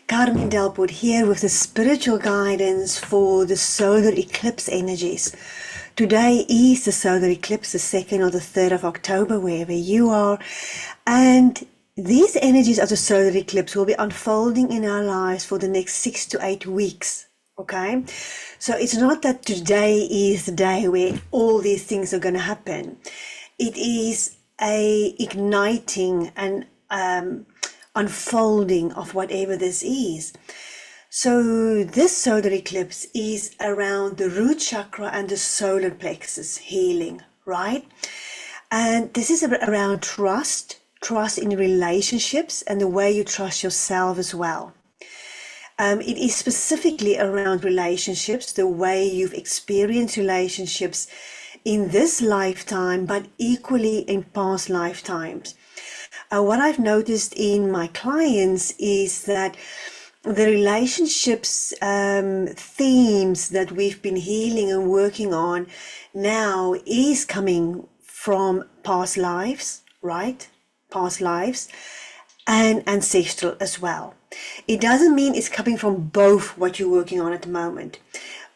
Carmen Delport here with the spiritual guidance for the solar eclipse energies. Today is the solar eclipse, the 2nd or the 3rd of October, wherever you are. And these energies of the solar eclipse will be unfolding in our lives for the next 6 to 8 weeks. Okay? So it's not that today is the day where all these things are going to happen. It is a igniting and unfolding of whatever this is. So this solar eclipse is around the root chakra and the solar plexus healing, right? And this is around trust in relationships and the way you trust yourself as well. It is specifically around relationships, the way you've experienced relationships in this lifetime, but equally in past lifetimes. What I've noticed in my clients is that the relationships themes that we've been healing and working on now is coming from past lives, right? Past lives and ancestral as well. It doesn't mean it's coming from both what you're working on at the moment,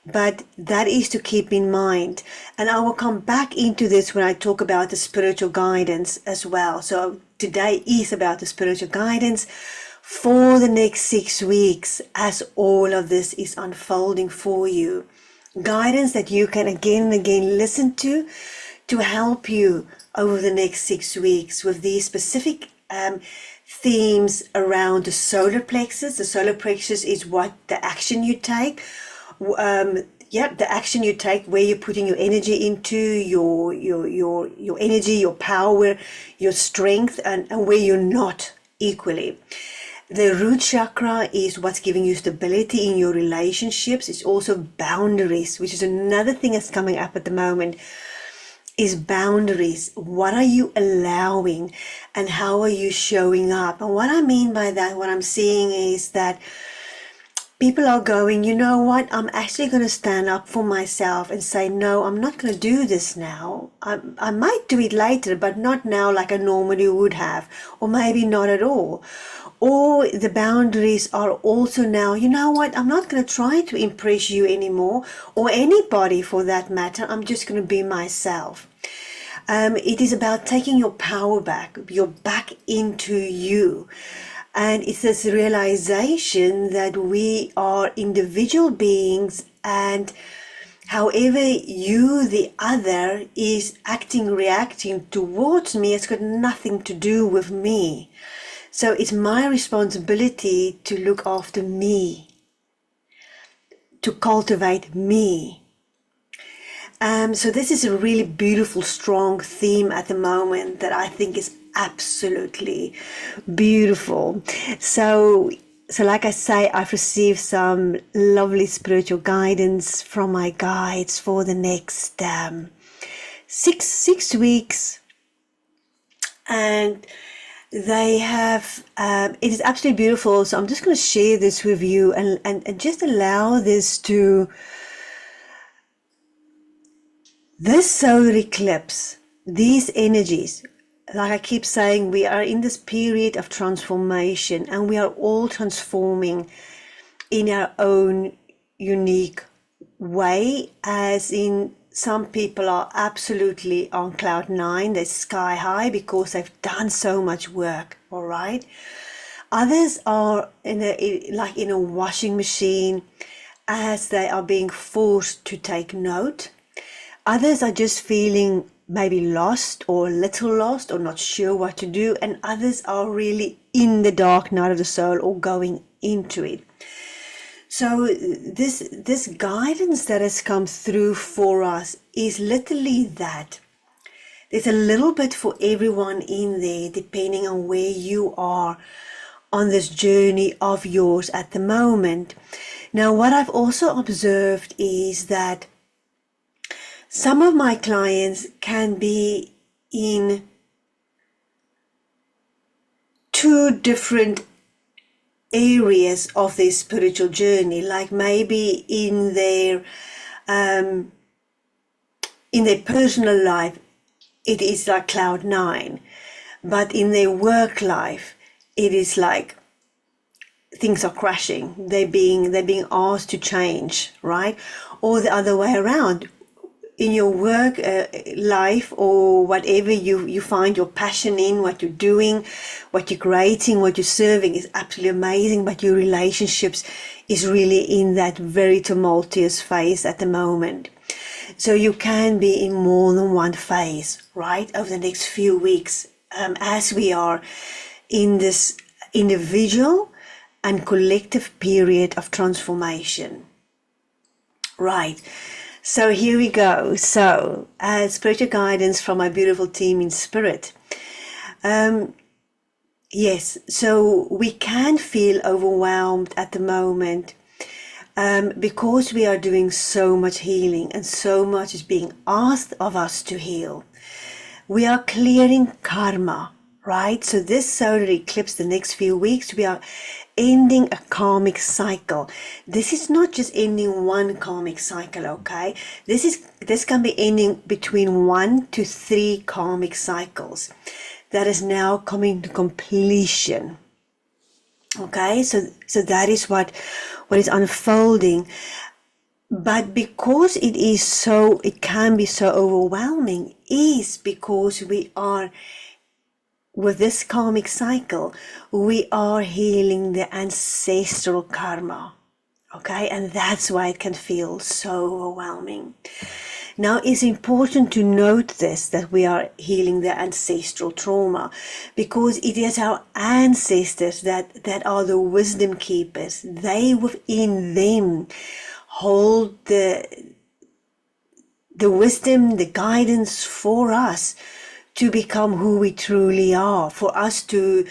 but that is to keep in mind. And I will come back into this when I talk about the spiritual guidance as well. So today is about the spiritual guidance for the next 6 weeks as all of this is unfolding for you. Guidance that you can again and again listen to help you over the next 6 weeks with these specific themes around the solar plexus. The solar plexus is what the action you take. The action you take, where you're putting your energy into, your energy, your power, your strength, and where you're not equally. The root chakra is what's giving you stability in your relationships. It's also boundaries, which is another thing that's coming up at the moment, is boundaries. What are you allowing and how are you showing up? And what I mean by that, what I'm seeing is that people are going, you know what, I'm actually going to stand up for myself and say, no, I'm not going to do this now. I might do it later, but not now like I normally would have, or maybe not at all. Or the boundaries are also now, you know what, I'm not going to try to impress you anymore, or anybody for that matter. I'm just going to be myself. It is about taking your power back, back into you. And it's this realization that we are individual beings, and however you, the other, is acting, reacting towards me, it's got nothing to do with me. So it's my responsibility to look after me, to cultivate me. So this is a really beautiful, strong theme at the moment that I think is absolutely beautiful. So like I say, I've received some lovely spiritual guidance from my guides for the next six weeks, and they have it is absolutely beautiful. So I'm just going to share this with you and just allow this solar eclipse, these energies. Like I keep saying, we are in this period of transformation, and we are all transforming in our own unique way, as in some people are absolutely on cloud 9, they're sky high because they've done so much work, all right? Others are in a washing machine, as they are being forced to take note. Others are just feeling maybe lost or a little lost or not sure what to do, and others are really in the dark night of the soul or going into it. So this guidance that has come through for us is literally that. There's a little bit for everyone in there, depending on where you are on this journey of yours at the moment. Now, what I've also observed is that some of my clients can be in 2 different areas of their spiritual journey, like maybe in their personal life it is like cloud 9, but in their work life it is like things are crashing. They're being asked to change, right? Or the other way around. In your work life, or whatever you find your passion in, what you're doing, what you're creating, what you're serving is absolutely amazing, but your relationships is really in that very tumultuous phase at the moment. So you can be in more than one phase, right, over the next few weeks, as we are in this individual and collective period of transformation. Right. So here we go. So, spiritual guidance from my beautiful team in spirit. Yes, so we can feel overwhelmed at the moment because we are doing so much healing and so much is being asked of us to heal. We are clearing karma, right? So this solar eclipse, the next few weeks, we are ending a karmic cycle. This is not just ending one karmic cycle, okay? This can be ending between 1 to 3 karmic cycles that is now coming to completion. Okay, so that is what is unfolding. But because it can be so overwhelming, is because we are, with this karmic cycle, we are healing the ancestral karma. Okay, and that's why it can feel so overwhelming. Now, it's important to note this, that we are healing the ancestral trauma, because it is our ancestors that are the wisdom keepers. They, within them, hold the wisdom, the guidance for us to become who we truly are, for us to,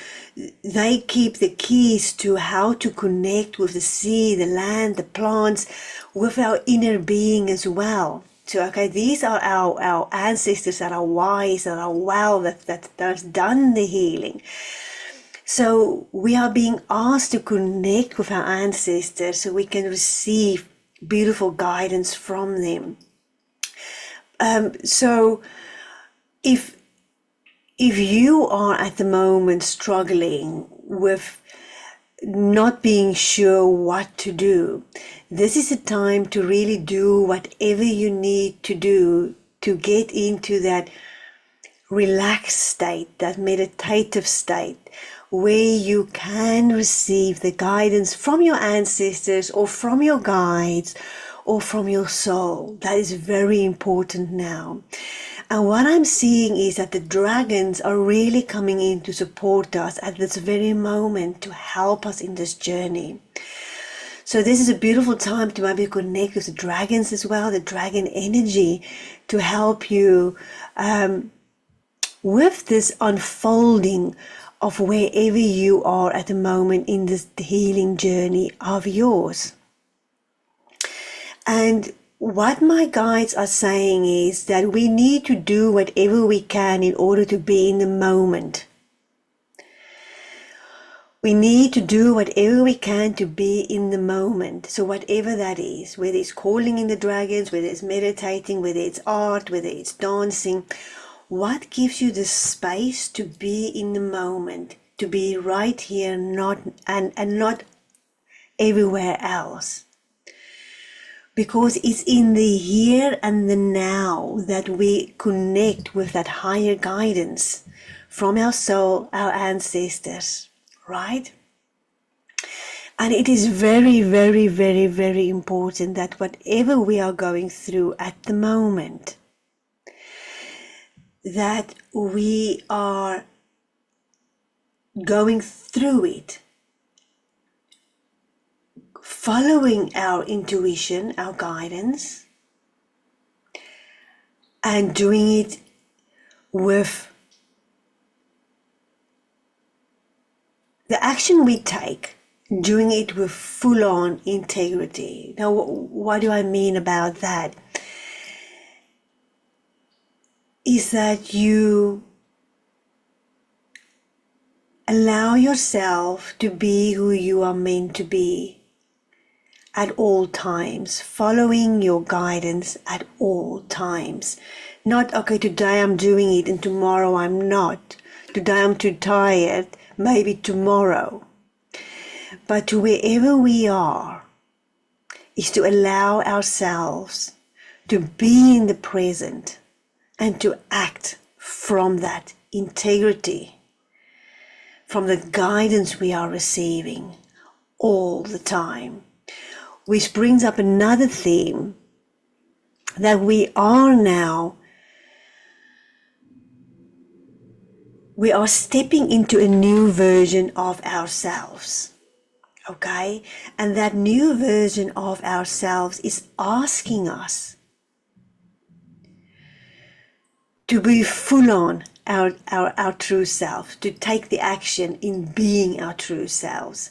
they keep the keys to how to connect with the sea, the land, the plants, with our inner being as well. So, okay, these are our ancestors that are wise, that are well, that has done the healing. So we are being asked to connect with our ancestors so we can receive beautiful guidance from them. So if you are at the moment struggling with not being sure what to do, this is a time to really do whatever you need to do to get into that relaxed state, that meditative state, where you can receive the guidance from your ancestors or from your guides or from your soul. That is very important now. And what I'm seeing is that the dragons are really coming in to support us at this very moment, to help us in this journey. So this is a beautiful time to maybe connect with the dragons as well, the dragon energy, to help you with this unfolding of wherever you are at the moment in this healing journey of yours. And what my guides are saying is that we need to do whatever we can in order to be in the moment. We need to do whatever we can to be in the moment. So whatever that is, whether it's calling in the dragons, whether it's meditating, whether it's art, whether it's dancing, what gives you the space to be in the moment, to be right here, not not everywhere else? Because it's in the here and the now that we connect with that higher guidance from our soul, our ancestors, right? And it is very, very, very, very important that whatever we are going through at the moment, that we are going through it, following our intuition, our guidance, and doing it with the action we take, doing it with full-on integrity. Now, what do I mean about that? Is that you allow yourself to be who you are meant to be at all times, following your guidance at all times. Not, okay, today I'm doing it and tomorrow I'm not. Today I'm too tired, maybe tomorrow. but to wherever we are, is to allow ourselves to be in the present and to act from that integrity, from the guidance we are receiving all the time. Which brings up another theme, that we are stepping into a new version of ourselves. Okay? And that new version of ourselves is asking us to be full on our true self, to take the action in being our true selves.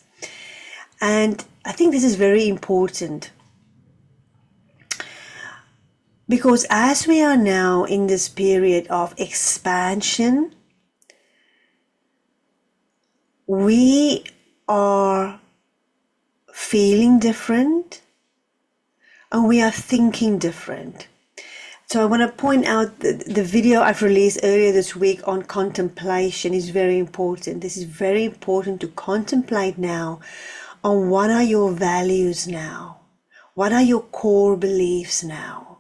And I think this is very important, because as we are now in this period of expansion, we are feeling different and we are thinking different. So I want to point out the video I've released earlier this week on contemplation is very important. This is very important to contemplate now on what are your values now? What are your core beliefs now?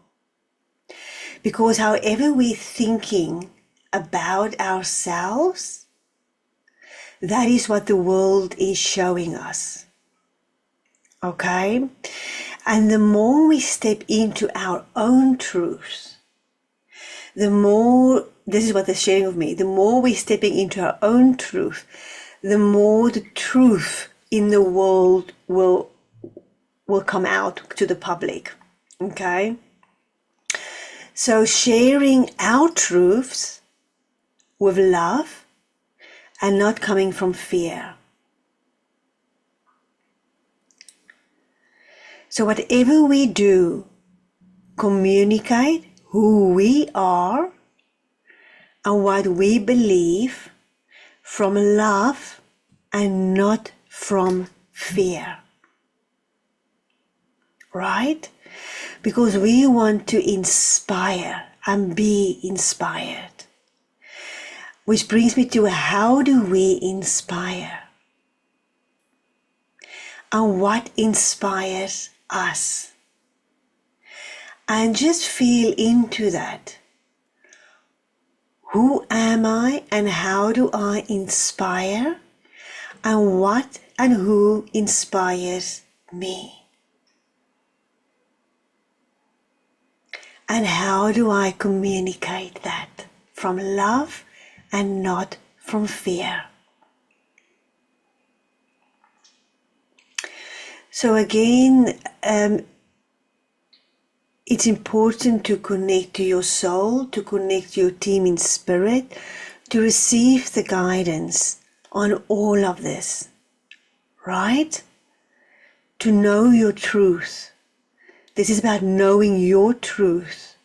Because however we're thinking about ourselves, that is what the world is showing us. Okay? And the more we step into our own truth, the more, this is what they're sharing with me, the more we're stepping into our own truth, the more the truth in the world will come out to the public. Okay? So sharing our truths with love and not coming from fear. So whatever we do, communicate who we are and what we believe from love and not from fear. Right? Because we want to inspire and be inspired. Which brings me to, how do we inspire? And what inspires us? And just feel into that. Who am I and how do I inspire? And what and who inspires me? And how do I communicate that from love and not from fear? So again, it's important to connect to your soul, to connect to your team in spirit, to receive the guidance on all of this, right? To know your truth. This is about knowing your truth,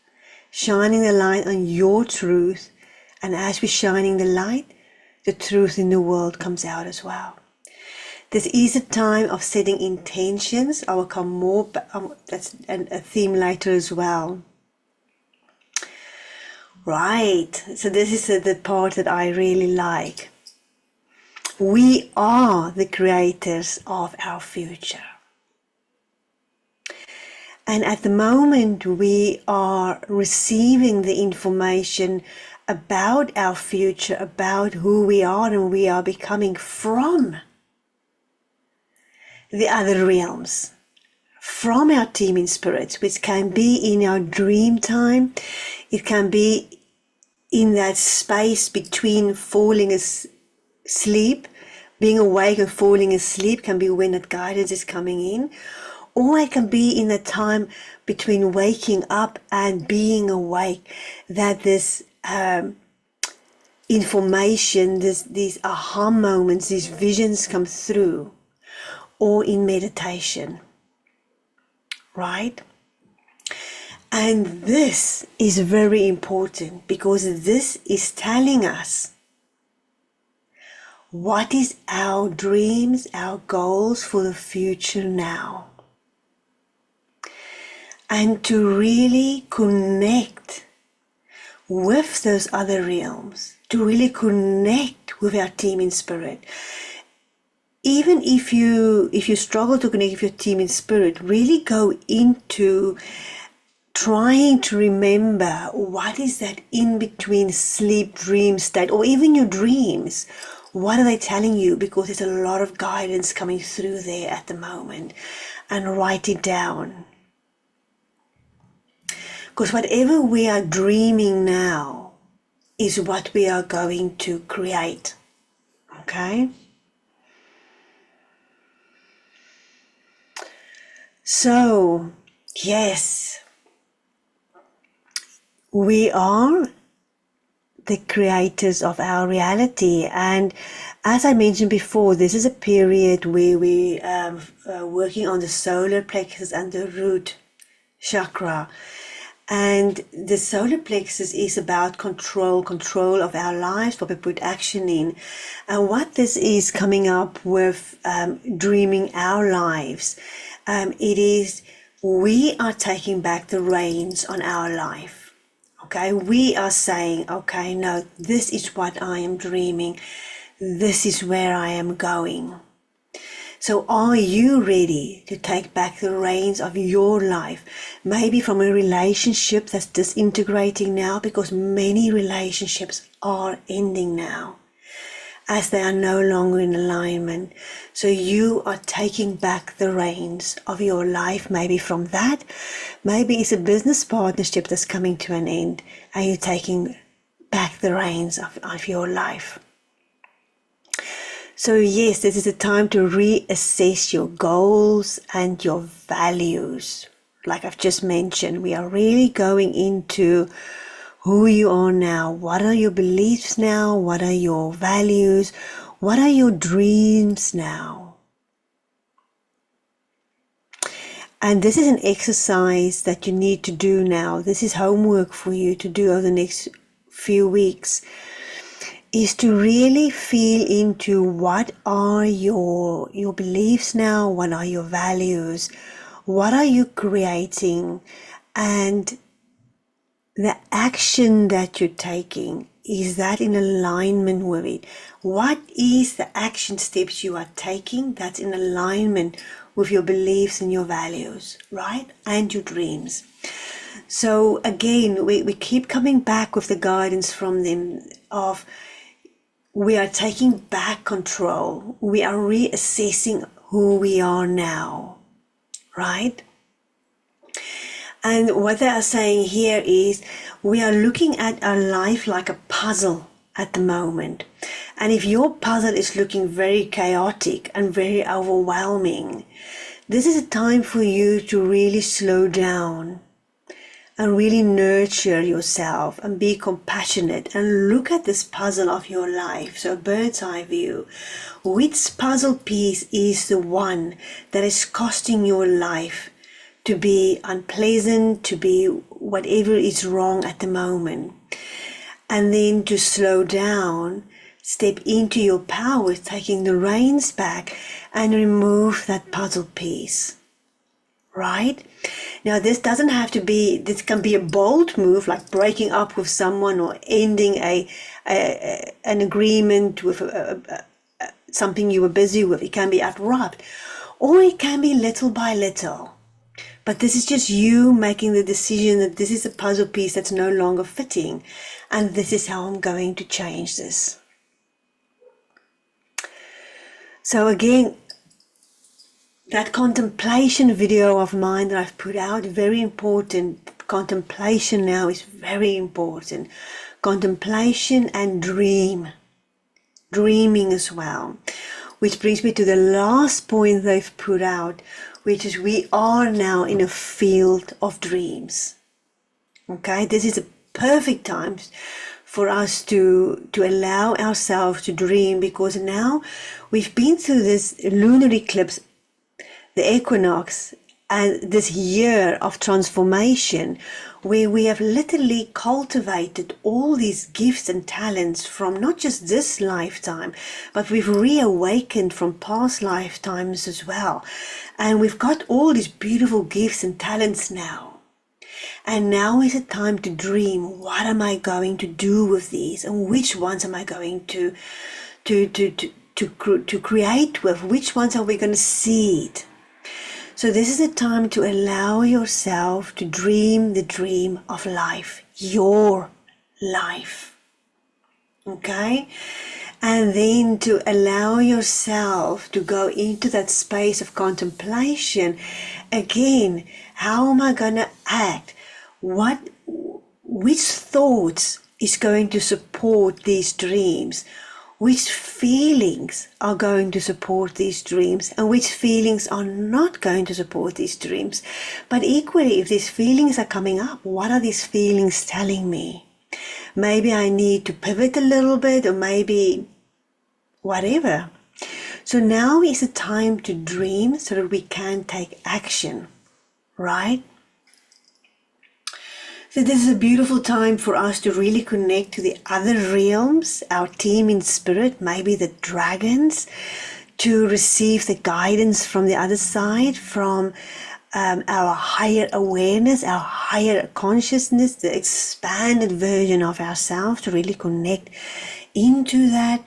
shining the light on your truth, and as we're shining the light, the truth in the world comes out as well. This is a time of setting intentions. I will come more, that's a theme later as well. Right, so this is the part that I really like. We are the creators of our future. And at the moment we are receiving the information about our future, about who we are and we are becoming from the other realms, from our team in spirits, which can be in our dream time. It can be in that space between falling asleep, being awake and falling asleep can be when that guidance is coming in. Or it can be in the time between waking up and being awake, that this information, these aha moments, these visions come through, or in meditation, right? And this is very important because this is telling us what is our dreams, our goals for the future now. And to really connect with those other realms, to really connect with our team in spirit. even if you struggle to connect with your team in spirit, really go into trying to remember what is that in between sleep dream state, or even your dreams. What are they telling you? Because there's a lot of guidance coming through there at the moment. And write it down. Because whatever we are dreaming now is what we are going to create. Okay? So, yes, we are the creators of our reality. And as I mentioned before, this is a period where we are working on the solar plexus and the root chakra. And the solar plexus is about control of our lives, what we put action in. And what this is coming up with dreaming our lives, it is we are taking back the reins on our life. Okay, we are saying, okay, no, this is what I am dreaming. This is where I am going. So are you ready to take back the reins of your life? Maybe from a relationship that's disintegrating now, because many relationships are ending now as they are no longer in alignment. So you are taking back the reins of your life, maybe from that. Maybe it's a business partnership that's coming to an end and you're taking back the reins of your life. So yes, this is a time to reassess your goals and your values. Like I've just mentioned, we are really going into who you are now. What are your beliefs now? What are your values? What are your dreams now? And this is an exercise that you need to do now. This is homework for you to do over the next few weeks. Is to really feel into what are your beliefs now, what are your values, what are you creating, and the action that you're taking, is that in alignment with it? What is the action steps you are taking that's in alignment with your beliefs and your values, right? And your dreams. So again, we keep coming back with the guidance from them of we are taking back control. We are reassessing who we are now, right? And what they are saying here is we are looking at our life like a puzzle at the moment. And if your puzzle is looking very chaotic and very overwhelming, this is a time for you to really slow down and really nurture yourself and be compassionate and look at this puzzle of your life. So a bird's eye view. Which puzzle piece is the one that is costing your life to be unpleasant, to be whatever is wrong at the moment? And then to slow down, step into your power, taking the reins back and remove that puzzle piece. Right? Now this doesn't have to be, this can be a bold move like breaking up with someone or ending an agreement with something you were busy with. It can be abrupt or it can be little by little. But this is just you making the decision that this is a puzzle piece that's no longer fitting and this is how I'm going to change this. So again, that contemplation video of mine that I've put out, very important. Contemplation now is very important. Contemplation and dreaming as well. Which brings me to the last point they've put out, which is we are now in a field of dreams. Okay, this is a perfect time for us to allow ourselves to dream, because now we've been through this lunar eclipse, the equinox, and this year of transformation where we have literally cultivated all these gifts and talents from not just this lifetime, but we've reawakened from past lifetimes as well. And we've got all these beautiful gifts and talents now. And now is the time to dream. What am I going to do with these? And which ones am I going to to create with? Which ones are we going to seed? So this is a time to allow yourself to dream the dream of life, your life. Okay? And then to allow yourself to go into that space of contemplation. Again, how am I going to act? Which thoughts is going to support these dreams? Which feelings are going to support these dreams, and which feelings are not going to support these dreams? But equally, if these feelings are coming up, what are these feelings telling me? Maybe I need to pivot a little bit, or maybe whatever. So now is the time to dream so that we can take action, right? So this is a beautiful time for us to really connect to the other realms, our team in spirit, maybe the dragons, to receive the guidance from the other side, from our higher awareness, our higher consciousness, the expanded version of ourselves, to really connect into that,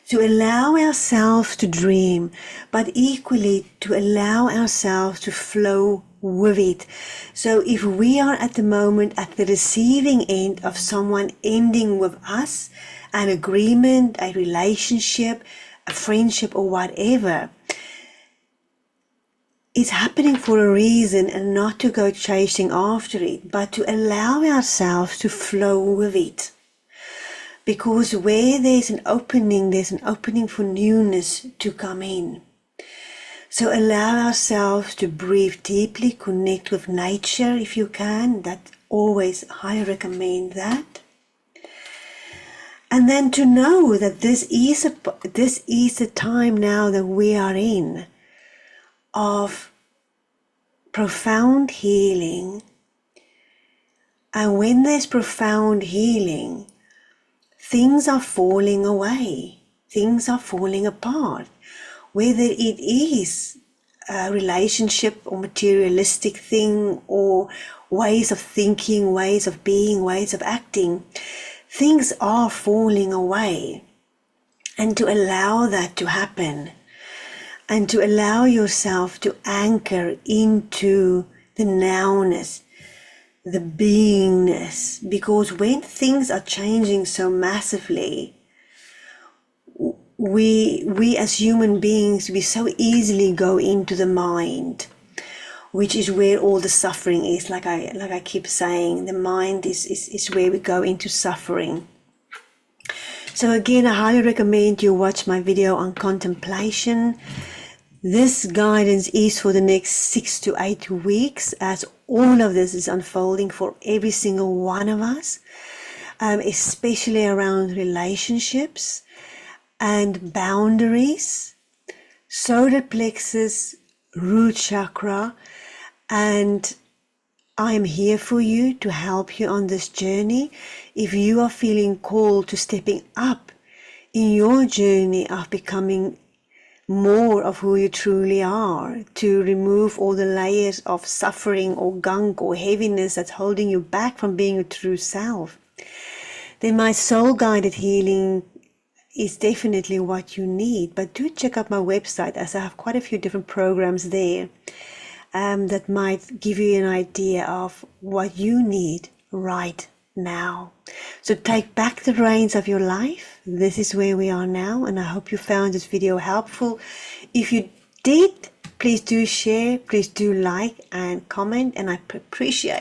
to allow ourselves to dream, but equally to allow ourselves to flow with it. So if we are at the moment at the receiving end of someone ending with us, an agreement, a relationship, a friendship, or whatever, it's happening for a reason, and not to go chasing after it, but to allow ourselves to flow with it. Because where there's an opening for newness to come in. So allow ourselves to breathe deeply, connect with nature if you can. That always, I recommend that. And then to know that this is the time now that we are in of profound healing. And when there's profound healing, things are falling away. Things are falling apart. Whether it is a relationship or materialistic thing, or ways of thinking, ways of being, ways of acting, things are falling away. And to allow that to happen, and to allow yourself to anchor into the nowness, the beingness, because when things are changing so massively, we as human beings, we so easily go into the mind, which is where all the suffering is. Like I keep saying, the mind is where we go into suffering. So again, I highly recommend you watch my video on contemplation. This guidance is for the next 6 to 8 weeks, as all of this is unfolding for every single one of us, especially around relationships and boundaries, solar plexus, root chakra, and I am here for you to help you on this journey. If you are feeling called to stepping up in your journey of becoming more of who you truly are, to remove all the layers of suffering or gunk or heaviness that's holding you back from being your true self, then my soul guided healing is definitely what you need. But do check out my website, as I have quite a few different programs there that might give you an idea of what you need right now. So take back the reins of your life. This is where we are now, and I hope you found this video helpful. If you did, please do share, please do like and comment, and I appreciate